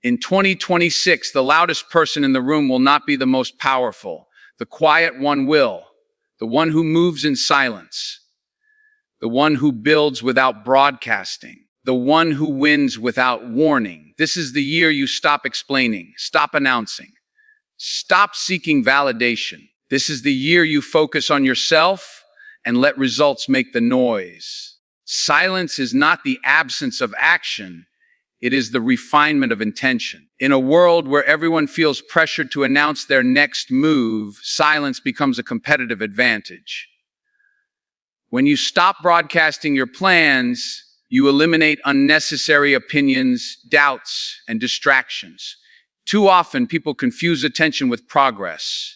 In 2026, the loudest person in the room will not be the most powerful. The quiet one will. The one who moves in silence. The one who builds without broadcasting. The one who wins without warning. This is the year you stop explaining, stop announcing, stop seeking validation. This is the year you focus on yourself and let results make the noise. Silence is not the absence of action. It is the refinement of intention. In a world where everyone feels pressured to announce their next move, silence becomes a competitive advantage. When you stop broadcasting your plans, you eliminate unnecessary opinions, doubts, and distractions. Too often, people confuse attention with progress.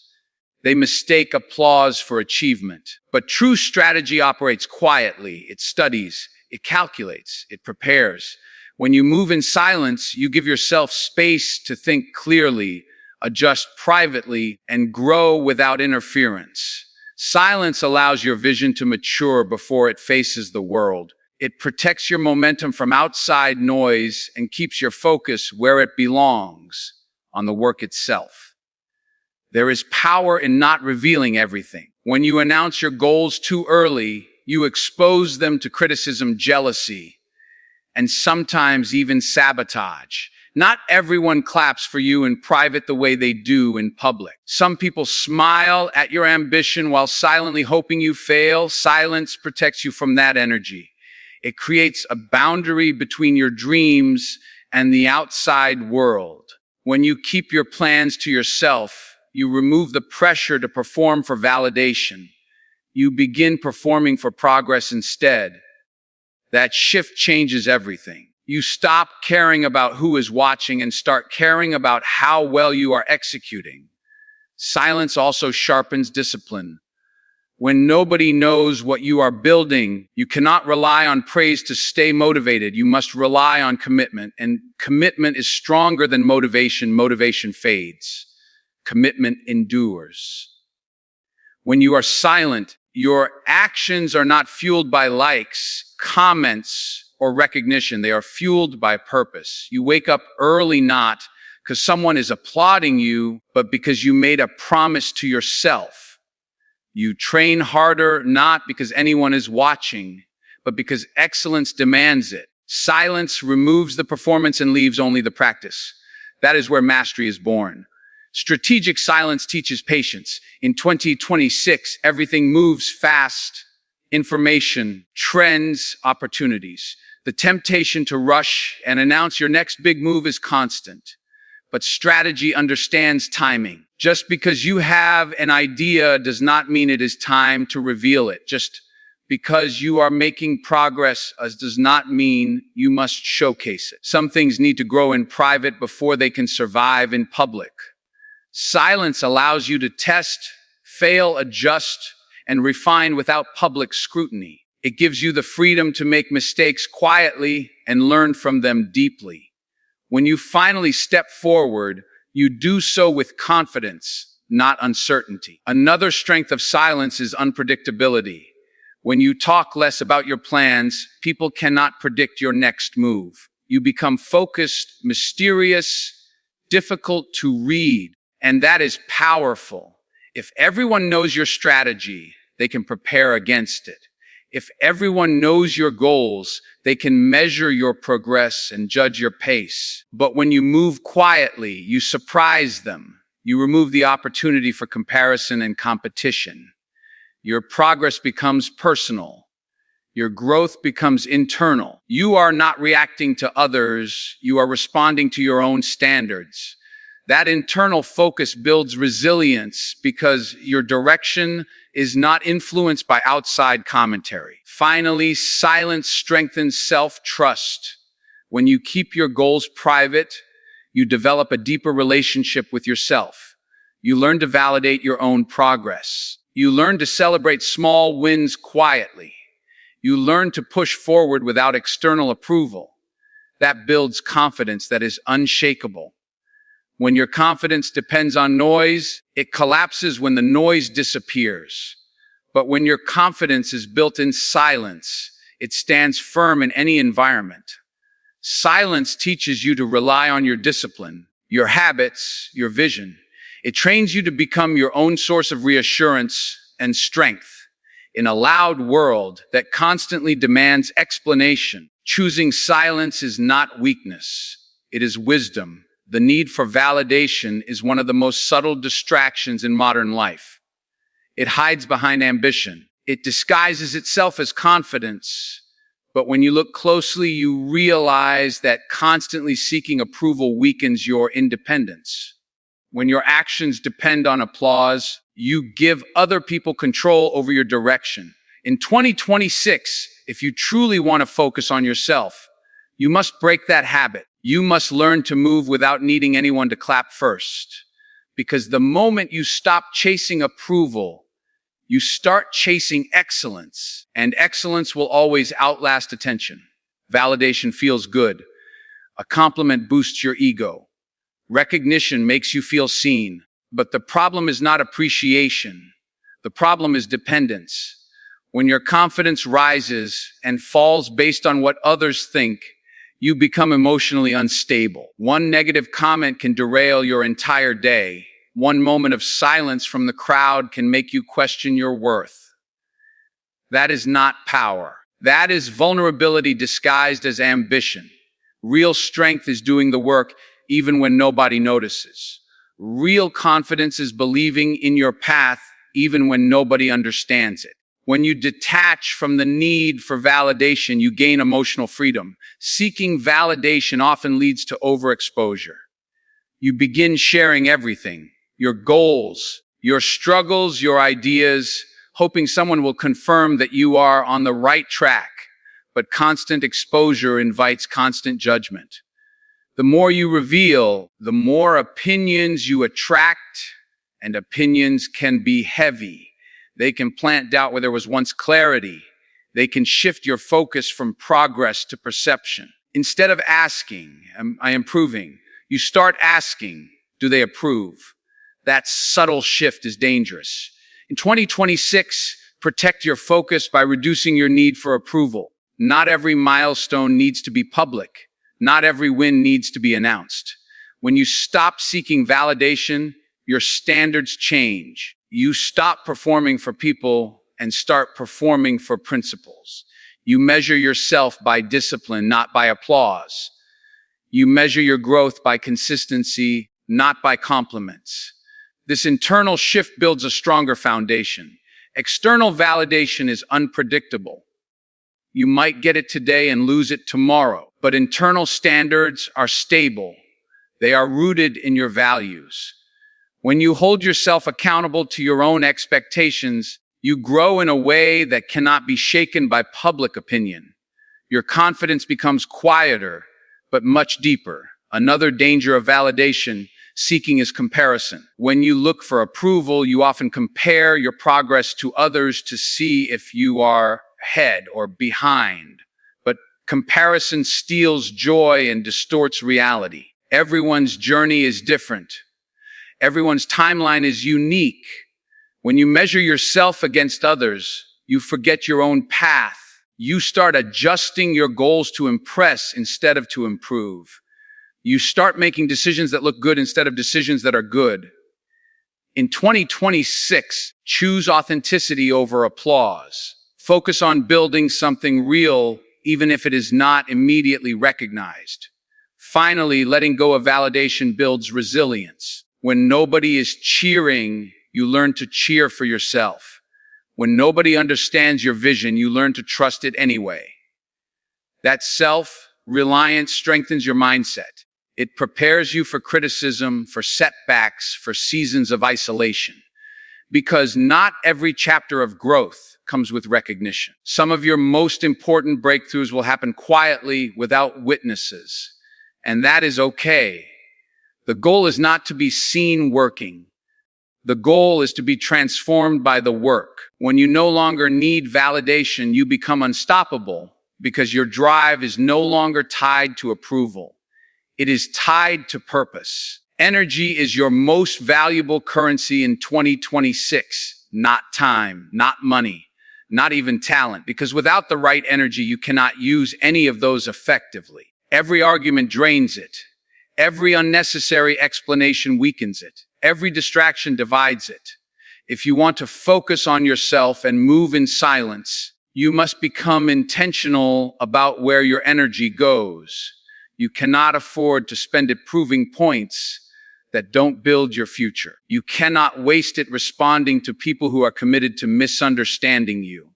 They mistake applause for achievement. But true strategy operates quietly. It studies, it calculates, it prepares. When you move in silence, you give yourself space to think clearly, adjust privately, and grow without interference. Silence allows your vision to mature before it faces the world. It protects your momentum from outside noise and keeps your focus where it belongs, on the work itself. There is power in not revealing everything. When you announce your goals too early, you expose them to criticism, jealousy, and sometimes even sabotage. Not everyone claps for you in private the way they do in public. Some people smile at your ambition while silently hoping you fail. Silence protects you from that energy. It creates a boundary between your dreams and the outside world. When you keep your plans to yourself, you remove the pressure to perform for validation. You begin performing for progress instead. That shift changes everything. You stop caring about who is watching and start caring about how well you are executing. Silence also sharpens discipline. When nobody knows what you are building, you cannot rely on praise to stay motivated. You must rely on commitment, and commitment is stronger than motivation. Motivation fades. Commitment endures. When you are silent, your actions are not fueled by likes, comments, or recognition. They are fueled by purpose. You wake up early not because someone is applauding you, but because you made a promise to yourself. You train harder not because anyone is watching, but because excellence demands it. Silence removes the performance and leaves only the practice. That is where mastery is born. Strategic silence teaches patience. In 2026, everything moves fast. Information, trends, opportunities. The temptation to rush and announce your next big move is constant. But strategy understands timing. Just because you have an idea does not mean it is time to reveal it. Just because you are making progress does not mean you must showcase it. Some things need to grow in private before they can survive in public. Silence allows you to test, fail, adjust, and refine without public scrutiny. It gives you the freedom to make mistakes quietly and learn from them deeply. When you finally step forward, you do so with confidence, not uncertainty. Another strength of silence is unpredictability. When you talk less about your plans, people cannot predict your next move. You become focused, mysterious, difficult to read, and that is powerful. If everyone knows your strategy, they can prepare against it. If everyone knows your goals, they can measure your progress and judge your pace. But when you move quietly, you surprise them. You remove the opportunity for comparison and competition. Your progress becomes personal. Your growth becomes internal. You are not reacting to others. You are responding to your own standards. That internal focus builds resilience because your direction is not influenced by outside commentary. Finally, silence strengthens self-trust. When you keep your goals private, you develop a deeper relationship with yourself. You learn to validate your own progress. You learn to celebrate small wins quietly. You learn to push forward without external approval. That builds confidence that is unshakable. When your confidence depends on noise, it collapses when the noise disappears. But when your confidence is built in silence, it stands firm in any environment. Silence teaches you to rely on your discipline, your habits, your vision. It trains you to become your own source of reassurance and strength. In a loud world that constantly demands explanation, choosing silence is not weakness. It is wisdom. The need for validation is one of the most subtle distractions in modern life. It hides behind ambition. It disguises itself as confidence. But when you look closely, you realize that constantly seeking approval weakens your independence. When your actions depend on applause, you give other people control over your direction. In 2026, if you truly want to focus on yourself, you must break that habit. You must learn to move without needing anyone to clap first. Because the moment you stop chasing approval, you start chasing excellence, and excellence will always outlast attention. Validation feels good. A compliment boosts your ego. Recognition makes you feel seen. But the problem is not appreciation. The problem is dependence. When your confidence rises and falls based on what others think, you become emotionally unstable. One negative comment can derail your entire day. One moment of silence from the crowd can make you question your worth. That is not power. That is vulnerability disguised as ambition. Real strength is doing the work even when nobody notices. Real confidence is believing in your path even when nobody understands it. When you detach from the need for validation, you gain emotional freedom. Seeking validation often leads to overexposure. You begin sharing everything, your goals, your struggles, your ideas, hoping someone will confirm that you are on the right track. But constant exposure invites constant judgment. The more you reveal, the more opinions you attract, and opinions can be heavy. They can plant doubt where there was once clarity. They can shift your focus from progress to perception. Instead of asking, am I improving? You start asking, do they approve? That subtle shift is dangerous. In 2026, protect your focus by reducing your need for approval. Not every milestone needs to be public. Not every win needs to be announced. When you stop seeking validation, your standards change. You stop performing for people and start performing for principles. You measure yourself by discipline, not by applause. You measure your growth by consistency, not by compliments. This internal shift builds a stronger foundation. External validation is unpredictable. You might get it today and lose it tomorrow, but internal standards are stable. They are rooted in your values. When you hold yourself accountable to your own expectations, you grow in a way that cannot be shaken by public opinion. Your confidence becomes quieter, but much deeper. Another danger of validation seeking is comparison. When you look for approval, you often compare your progress to others to see if you are ahead or behind. But comparison steals joy and distorts reality. Everyone's journey is different. Everyone's timeline is unique. When you measure yourself against others, you forget your own path. You start adjusting your goals to impress instead of to improve. You start making decisions that look good instead of decisions that are good. In 2026, choose authenticity over applause. Focus on building something real, even if it is not immediately recognized. Finally, letting go of validation builds resilience. When nobody is cheering, you learn to cheer for yourself. When nobody understands your vision, you learn to trust it anyway. That self-reliance strengthens your mindset. It prepares you for criticism, for setbacks, for seasons of isolation. Because not every chapter of growth comes with recognition. Some of your most important breakthroughs will happen quietly without witnesses. And that is okay. The goal is not to be seen working. The goal is to be transformed by the work. When you no longer need validation, you become unstoppable because your drive is no longer tied to approval. It is tied to purpose. Energy is your most valuable currency in 2026, not time, not money, not even talent, because without the right energy, you cannot use any of those effectively. Every argument drains it. Every unnecessary explanation weakens it. Every distraction divides it. If you want to focus on yourself and move in silence, you must become intentional about where your energy goes. You cannot afford to spend it proving points that don't build your future. You cannot waste it responding to people who are committed to misunderstanding you.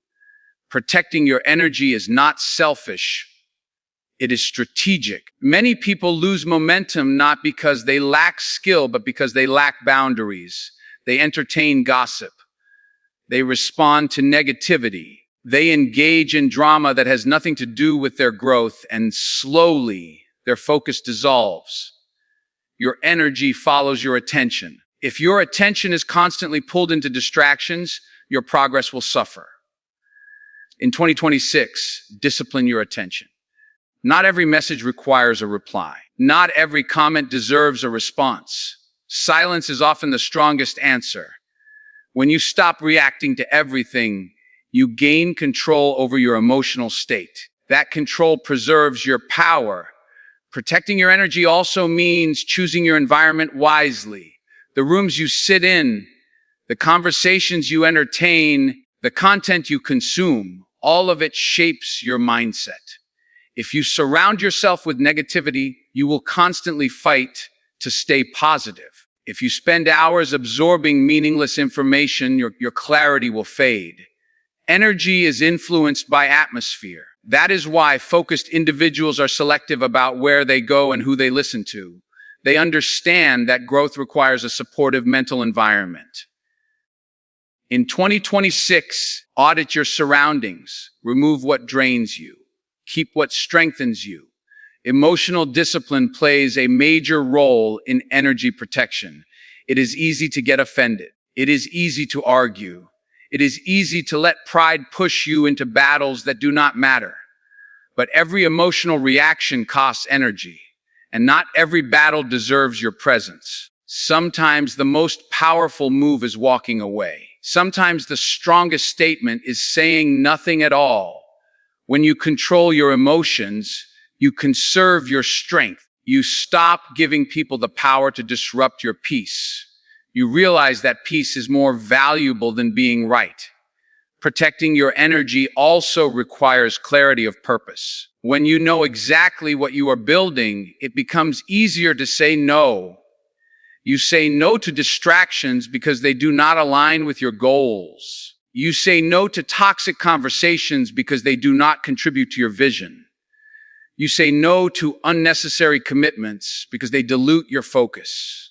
Protecting your energy is not selfish. It is strategic. Many people lose momentum not because they lack skill, but because they lack boundaries. They entertain gossip. They respond to negativity. They engage in drama that has nothing to do with their growth, and slowly their focus dissolves. Your energy follows your attention. If your attention is constantly pulled into distractions, your progress will suffer. In 2026, discipline your attention. Not every message requires a reply. Not every comment deserves a response. Silence is often the strongest answer. When you stop reacting to everything, you gain control over your emotional state. That control preserves your power. Protecting your energy also means choosing your environment wisely. The rooms you sit in, the conversations you entertain, the content you consume, all of it shapes your mindset. If you surround yourself with negativity, you will constantly fight to stay positive. If you spend hours absorbing meaningless information, your clarity will fade. Energy is influenced by atmosphere. That is why focused individuals are selective about where they go and who they listen to. They understand that growth requires a supportive mental environment. In 2026, audit your surroundings. Remove what drains you. Keep what strengthens you. Emotional discipline plays a major role in energy protection. It is easy to get offended. It is easy to argue. It is easy to let pride push you into battles that do not matter. But every emotional reaction costs energy, and not every battle deserves your presence. Sometimes the most powerful move is walking away. Sometimes the strongest statement is saying nothing at all. When you control your emotions, you conserve your strength. You stop giving people the power to disrupt your peace. You realize that peace is more valuable than being right. Protecting your energy also requires clarity of purpose. When you know exactly what you are building, it becomes easier to say no. You say no to distractions because they do not align with your goals. You say no to toxic conversations because they do not contribute to your vision. You say no to unnecessary commitments because they dilute your focus.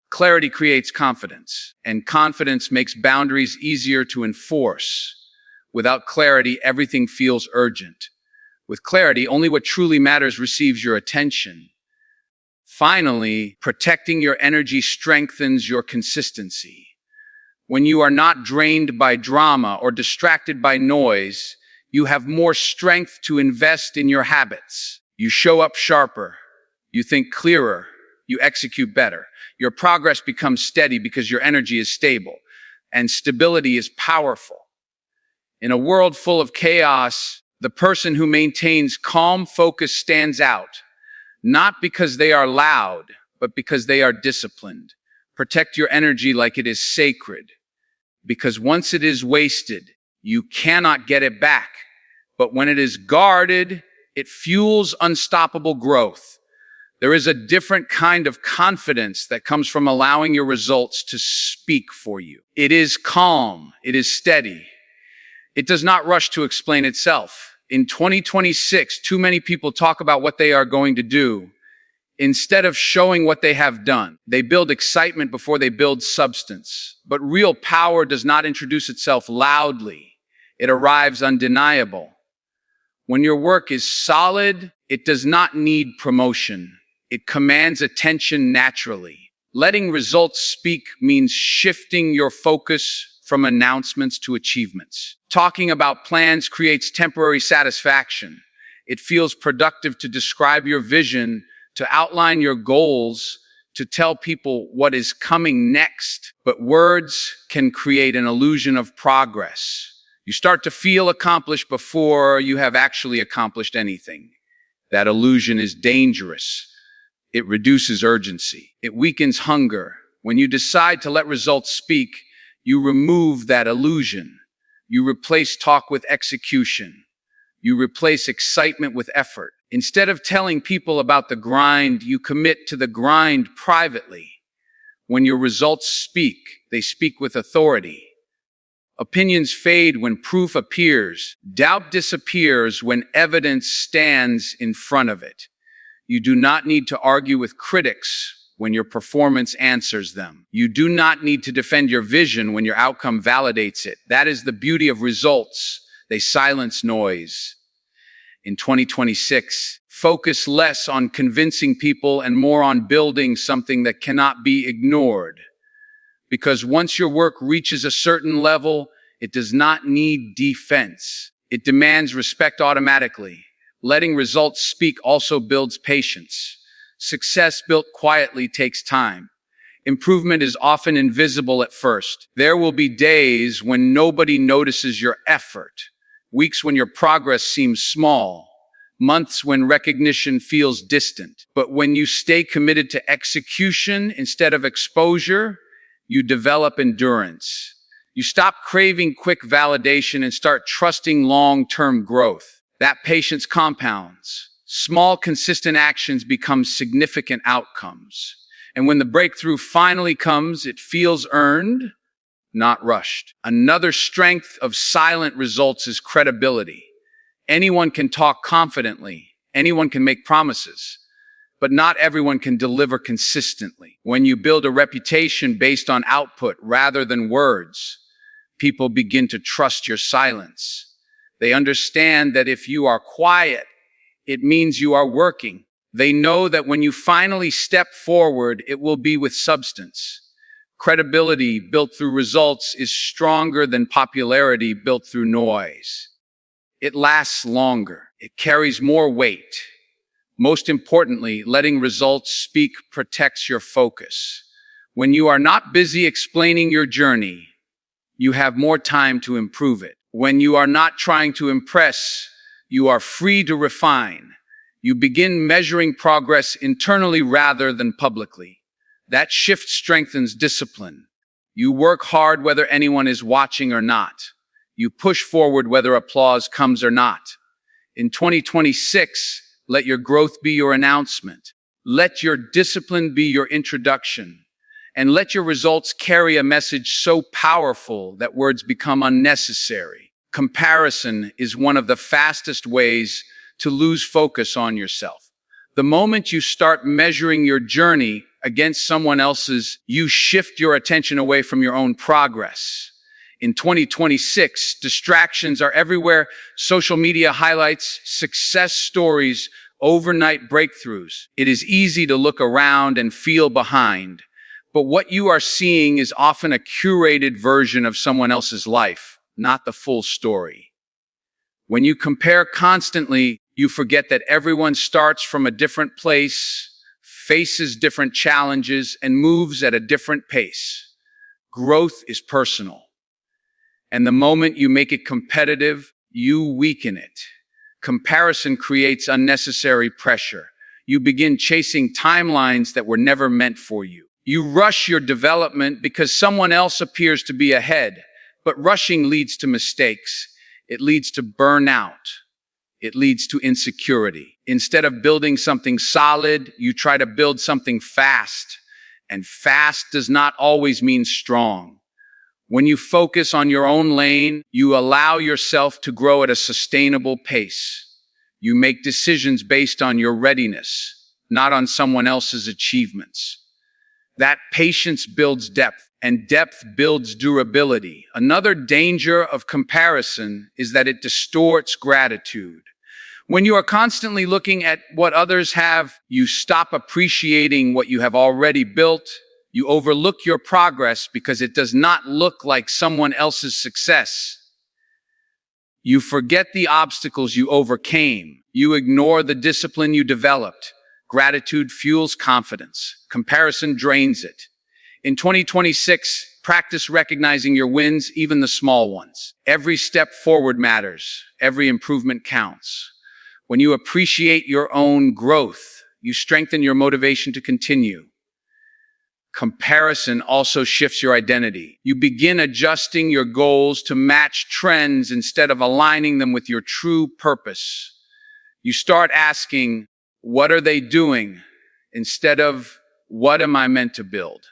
Clarity creates confidence, and confidence makes boundaries easier to enforce. Without clarity, everything feels urgent. With clarity, only what truly matters receives your attention. Finally, protecting your energy strengthens your consistency. When you are not drained by drama or distracted by noise, you have more strength to invest in your habits. You show up sharper. You think clearer. You execute better. Your progress becomes steady because your energy is stable, and stability is powerful. In a world full of chaos, the person who maintains calm focus stands out, not because they are loud, but because they are disciplined. Protect your energy like it is sacred, because once it is wasted, you cannot get it back. But when it is guarded, it fuels unstoppable growth. There is a different kind of confidence that comes from allowing your results to speak for you. It is calm. It is steady. It does not rush to explain itself. In 2026, too many people talk about what they are going to do instead of showing what they have done. They build excitement before they build substance. But real power does not introduce itself loudly. It arrives undeniable. When your work is solid, it does not need promotion. It commands attention naturally. Letting results speak means shifting your focus from announcements to achievements. Talking about plans creates temporary satisfaction. It feels productive to describe your vision, to outline your goals, to tell people what is coming next. But words can create an illusion of progress. You start to feel accomplished before you have actually accomplished anything. That illusion is dangerous. It reduces urgency. It weakens hunger. When you decide to let results speak, you remove that illusion. You replace talk with execution. You replace excitement with effort. Instead of telling people about the grind, you commit to the grind privately. When your results speak, they speak with authority. Opinions fade when proof appears. Doubt disappears when evidence stands in front of it. You do not need to argue with critics when your performance answers them. You do not need to defend your vision when your outcome validates it. That is the beauty of results. They silence noise. In 2026, focus less on convincing people and more on building something that cannot be ignored. Because once your work reaches a certain level, it does not need defense. It demands respect automatically. Letting results speak also builds patience. Success built quietly takes time. Improvement is often invisible at first. There will be days when nobody notices your effort, weeks when your progress seems small, months when recognition feels distant. But when you stay committed to execution instead of exposure, you develop endurance. You stop craving quick validation and start trusting long-term growth. That patience compounds. Small, consistent actions become significant outcomes. And when the breakthrough finally comes, it feels earned, not rushed. Another strength of silent results is credibility. Anyone can talk confidently. Anyone can make promises. But not everyone can deliver consistently. When you build a reputation based on output rather than words, people begin to trust your silence. They understand that if you are quiet, it means you are working. They know that when you finally step forward, it will be with substance. Credibility built through results is stronger than popularity built through noise. It lasts longer. It carries more weight. Most importantly, letting results speak protects your focus. When you are not busy explaining your journey, you have more time to improve it. When you are not trying to impress, you are free to refine. You begin measuring progress internally rather than publicly. That shift strengthens discipline. You work hard whether anyone is watching or not. You push forward whether applause comes or not. In 2026, let your growth be your announcement. Let your discipline be your introduction. And let your results carry a message so powerful that words become unnecessary. Comparison is one of the fastest ways to lose focus on yourself. The moment you start measuring your journey against someone else's, you shift your attention away from your own progress. In 2026, distractions are everywhere. Social media highlights, success stories, overnight breakthroughs. It is easy to look around and feel behind. But what you are seeing is often a curated version of someone else's life, not the full story. When you compare constantly, you forget that everyone starts from a different place, faces different challenges, and moves at a different pace. Growth is personal. And the moment you make it competitive, you weaken it. Comparison creates unnecessary pressure. You begin chasing timelines that were never meant for you. You rush your development because someone else appears to be ahead. But rushing leads to mistakes. It leads to burnout. It leads to insecurity. Instead of building something solid, you try to build something fast. And fast does not always mean strong. When you focus on your own lane, you allow yourself to grow at a sustainable pace. You make decisions based on your readiness, not on someone else's achievements. That patience builds depth, and depth builds durability. Another danger of comparison is that it distorts gratitude. When you are constantly looking at what others have, you stop appreciating what you have already built. You overlook your progress because it does not look like someone else's success. You forget the obstacles you overcame. You ignore the discipline you developed. Gratitude fuels confidence. Comparison drains it. In 2026, practice recognizing your wins, even the small ones. Every step forward matters. Every improvement counts. When you appreciate your own growth, you strengthen your motivation to continue. Comparison also shifts your identity. You begin adjusting your goals to match trends instead of aligning them with your true purpose. You start asking, what are they doing? Instead of, what am I meant to build?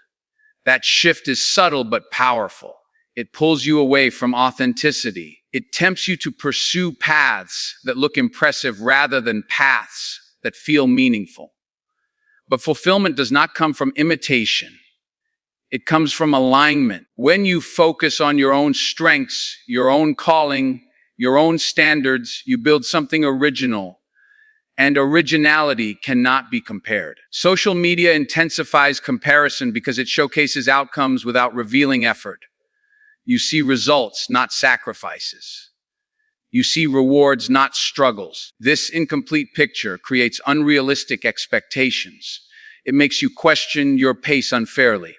That shift is subtle but powerful. It pulls you away from authenticity. It tempts you to pursue paths that look impressive rather than paths that feel meaningful. But fulfillment does not come from imitation. It comes from alignment. When you focus on your own strengths, your own calling, your own standards, you build something original. And originality cannot be compared. Social media intensifies comparison because it showcases outcomes without revealing effort. You see results, not sacrifices. You see rewards, not struggles. This incomplete picture creates unrealistic expectations. It makes you question your pace unfairly.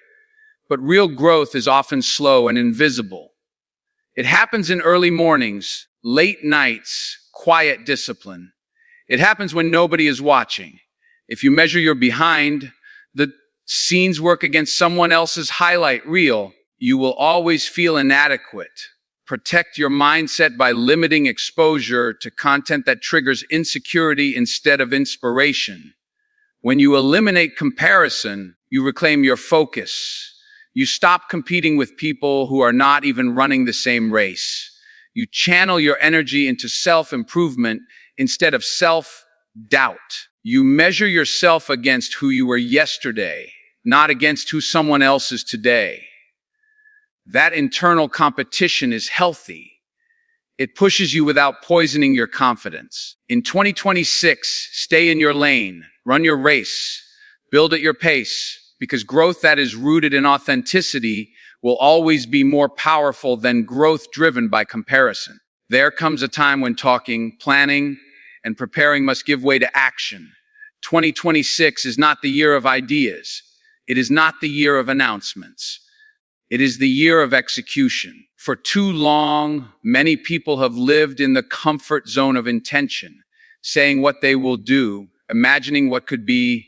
But real growth is often slow and invisible. It happens in early mornings, late nights, quiet discipline. It happens when nobody is watching. If you measure your behind the scenes work against someone else's highlight reel, you will always feel inadequate. Protect your mindset by limiting exposure to content that triggers insecurity instead of inspiration. When you eliminate comparison, you reclaim your focus. You stop competing with people who are not even running the same race. You channel your energy into self-improvement instead of self-doubt. You measure yourself against who you were yesterday, not against who someone else is today. That internal competition is healthy. It pushes you without poisoning your confidence. In 2026, stay in your lane, run your race, build at your pace, because growth that is rooted in authenticity will always be more powerful than growth driven by comparison. There comes a time when talking, planning, and preparing must give way to action. 2026 is not the year of ideas. It is not the year of announcements. It is the year of execution. For too long, many people have lived in the comfort zone of intention, saying what they will do, imagining what could be,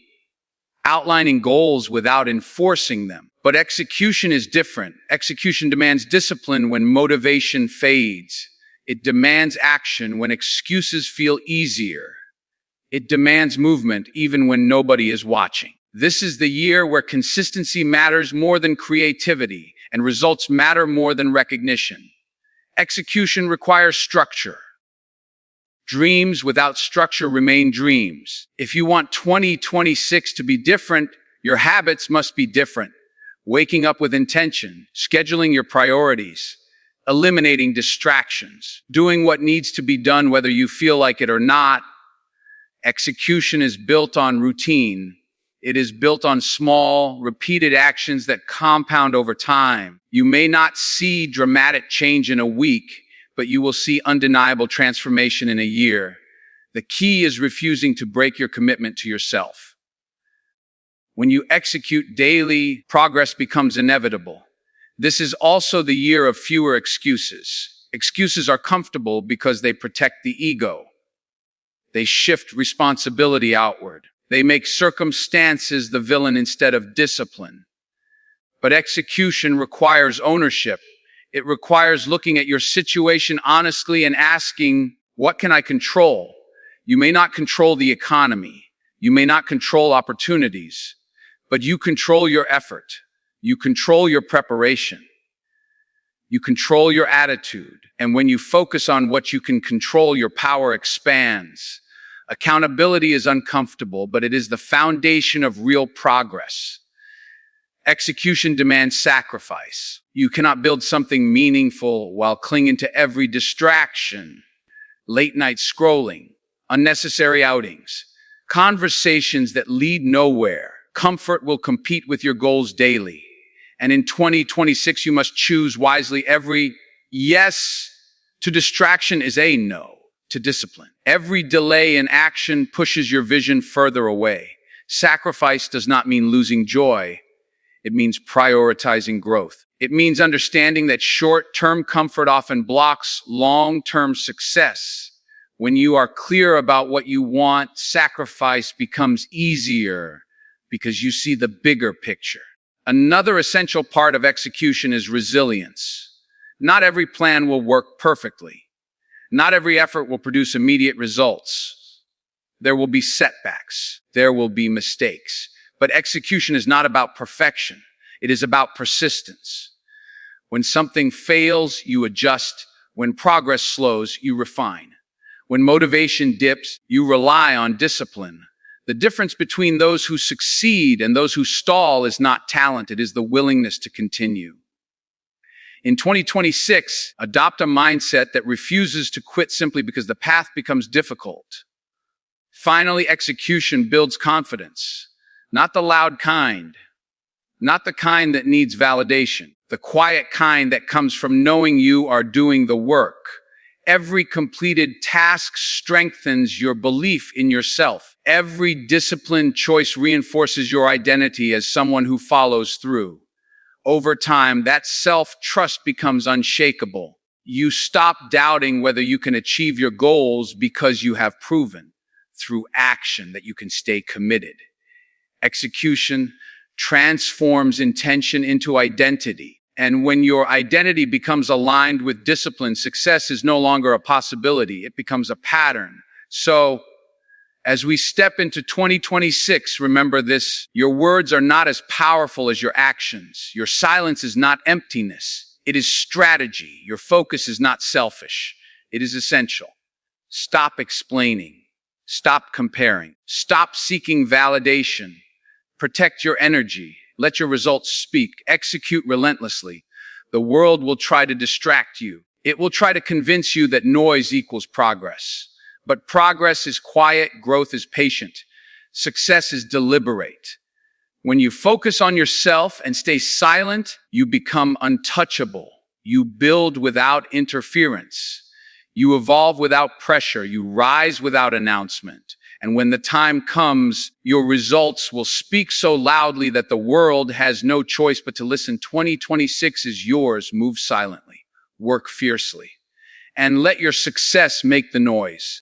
outlining goals without enforcing them. But execution is different. Execution demands discipline when motivation fades. It demands action when excuses feel easier. It demands movement even when nobody is watching. This is the year where consistency matters more than creativity and results matter more than recognition. Execution requires structure. Dreams without structure remain dreams. If you want 2026 to be different, your habits must be different. Waking up with intention, scheduling your priorities, eliminating distractions, doing what needs to be done whether you feel like it or not. Execution is built on routine. It is built on small, repeated actions that compound over time. You may not see dramatic change in a week, but you will see undeniable transformation in a year. The key is refusing to break your commitment to yourself. When you execute daily, progress becomes inevitable. This is also the year of fewer excuses. Excuses are comfortable because they protect the ego. They shift responsibility outward. They make circumstances the villain instead of discipline. But execution requires ownership. It requires looking at your situation honestly and asking, what can I control? You may not control the economy. You may not control opportunities, but you control your effort. You control your preparation. You control your attitude. And when you focus on what you can control, your power expands. Accountability is uncomfortable, but it is the foundation of real progress. Execution demands sacrifice. You cannot build something meaningful while clinging to every distraction. Late night scrolling, unnecessary outings, conversations that lead nowhere. Comfort will compete with your goals daily. And in 2026, you must choose wisely. Every yes to distraction is a no to discipline. Every delay in action pushes your vision further away. Sacrifice does not mean losing joy. It means prioritizing growth. It means understanding that short-term comfort often blocks long-term success. When you are clear about what you want, sacrifice becomes easier because you see the bigger picture. Another essential part of execution is resilience. Not every plan will work perfectly. Not every effort will produce immediate results. There will be setbacks. There will be mistakes. But execution is not about perfection. It is about persistence. When something fails, you adjust. When progress slows, you refine. When motivation dips, you rely on discipline. The difference between those who succeed and those who stall is not talent, it is the willingness to continue. In 2026, adopt a mindset that refuses to quit simply because the path becomes difficult. Finally, execution builds confidence. Not the loud kind. Not the kind that needs validation. The quiet kind that comes from knowing you are doing the work. Every completed task strengthens your belief in yourself. Every disciplined choice reinforces your identity as someone who follows through. Over time, that self-trust becomes unshakable. You stop doubting whether you can achieve your goals because you have proven through action that you can stay committed. Execution transforms intention into identity. And when your identity becomes aligned with discipline, success is no longer a possibility. It becomes a pattern. So, as we step into 2026, remember this: your words are not as powerful as your actions. Your silence is not emptiness. It is strategy. Your focus is not selfish. It is essential. Stop explaining. Stop comparing. Stop seeking validation. Protect your energy. Let your results speak. Execute relentlessly. The world will try to distract you. It will try to convince you that noise equals progress. But progress is quiet, growth is patient, success is deliberate. When you focus on yourself and stay silent, you become untouchable. You build without interference. You evolve without pressure. You rise without announcement. And when the time comes, your results will speak so loudly that the world has no choice but to listen. 2026 is yours. Move silently. Work fiercely. And let your success make the noise.